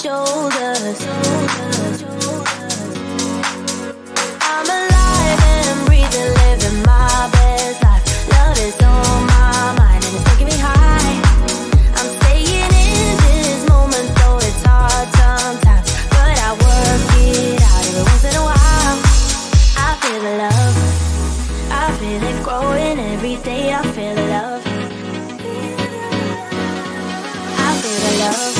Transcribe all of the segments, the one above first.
shoulders. I'm alive and breathing, living my best life. Love is on my mind and it's taking me high. I'm staying in this moment, though it's hard sometimes, but I work it out every once in a while. I feel the love, I feel it growing every day. I feel the love, I feel the love.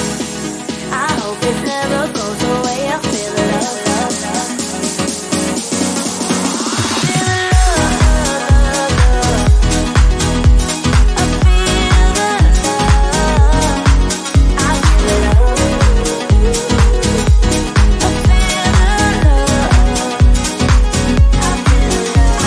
I hope it never goes away. I feel the love, love, love. Feel the love, love, love. I feel the love. I feel the love. I feel the love. I feel the love. I feel the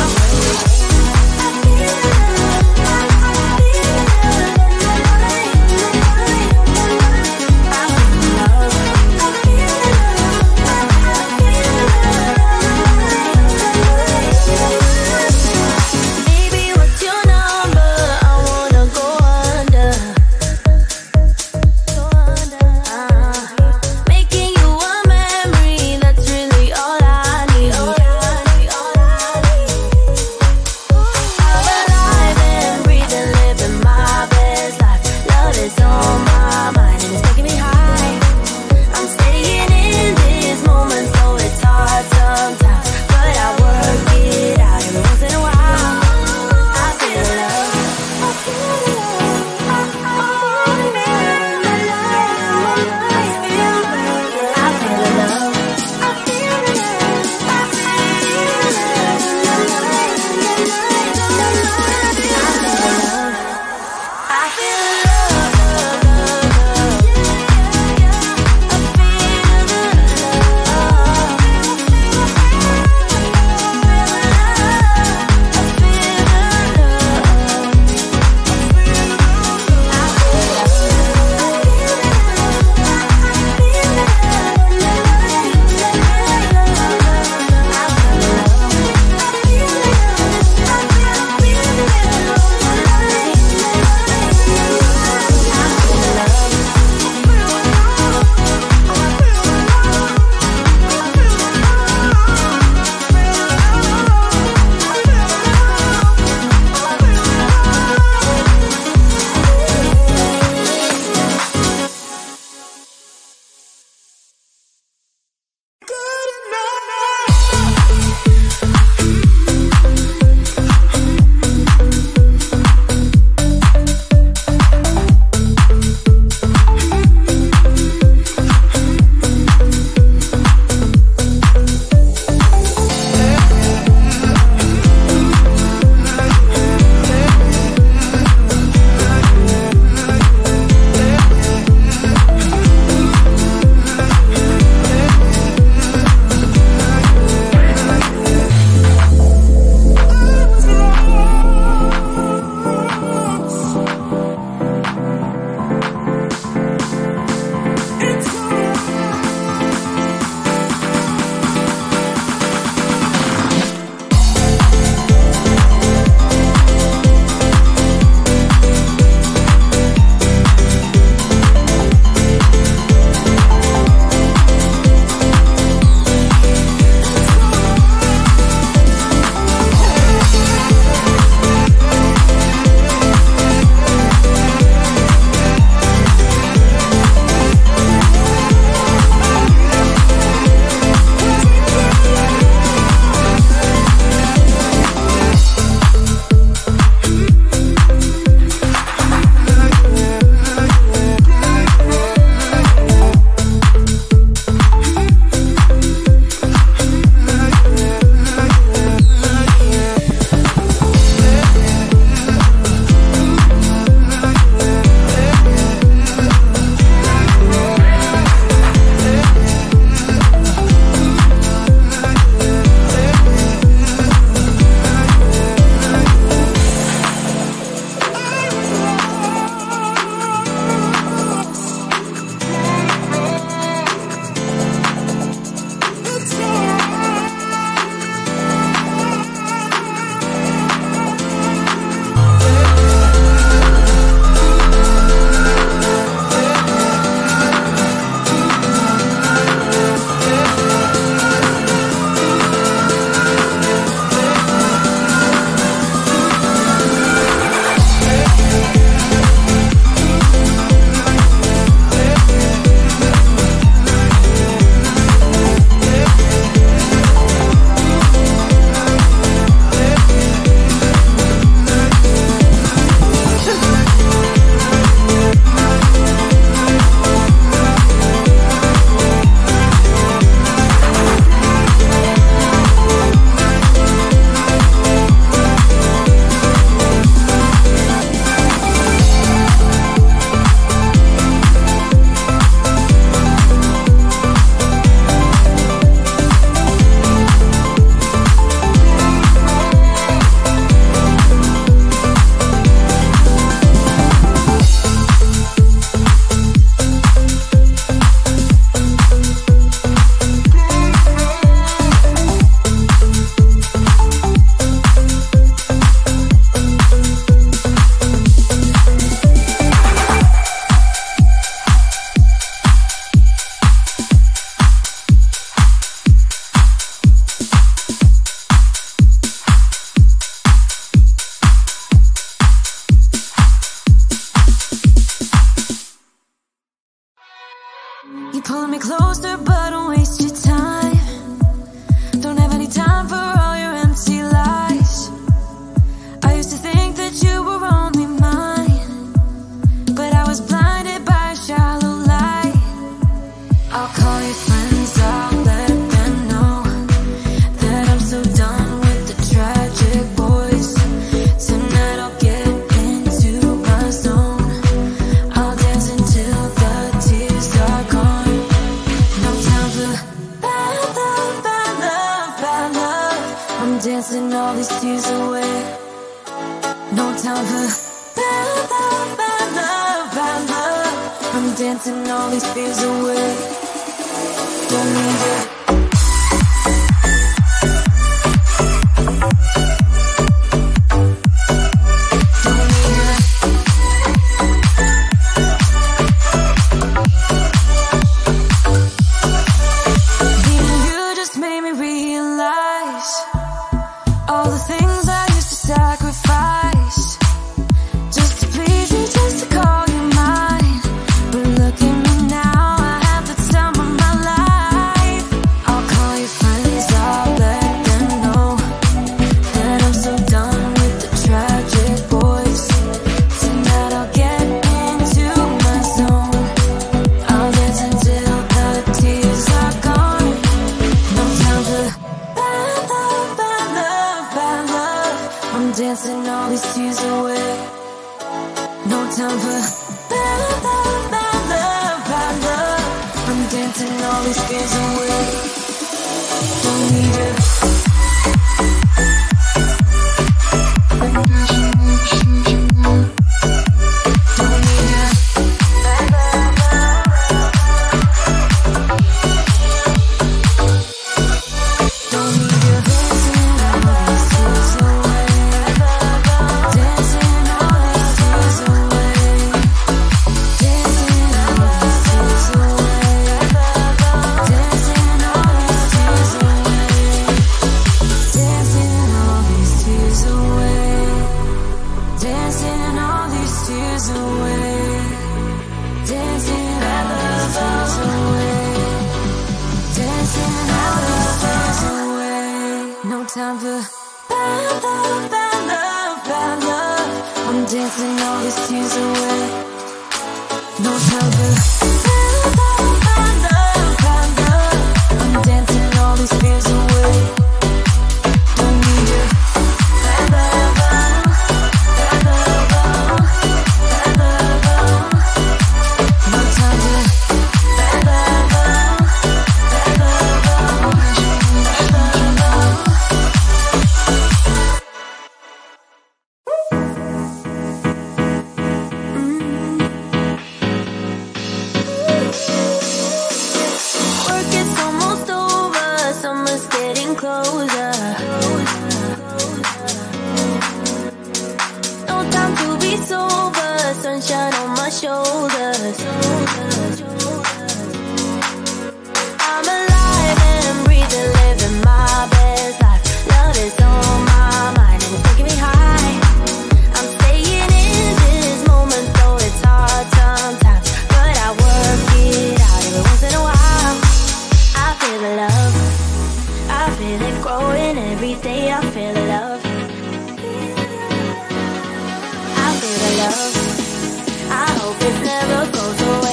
Baby, what's your number? I wanna go under. Making you a memory, that's really all I need. I'm alive and breathing, living my best life. Love is on my mind and it's taking me high. I'm staying in this moment, though it's hard sometimes, but I work it out every once in a while. I feel the love. I feel the love. I feel the love. I feel the love. I feel the love. I feel the pulling me closer, but don't waste your time. Don't have any time for all your empty lies. I used to think that you were only mine, but I was blinded by a shallow light. I'll call your friends, I'll let them know that I'm so done with the tragic boys. Tonight I'll get into my zone. I'll dance until the tears are gone. No time for bad love, bad love, bad love. I'm dancing all these tears away. No time for bad love, bad love, bad love. I'm dancing all these fears away. Don't need it. Dancing all these tears away. No time for bad love, bad love, bad love. I'm dancing all these fears away. Don't need it. Time for bad love, bad love, bad love. I'm dancing all these tears away. No time for bad love, bad love, bad love. I'm dancing all these fears away. Don't need you. Bad love, bad love, bad love. No time for bad love, bad love. Sunshine on my shoulders. I'm alive and breathing, living my best life. Love is on my mind and it's taking me high. I'm staying in this moment, though it's hard sometimes, but I work it out every once in a while. I feel the love, I feel it growing every day. I feel the love, I feel the love. I hope it never goes away.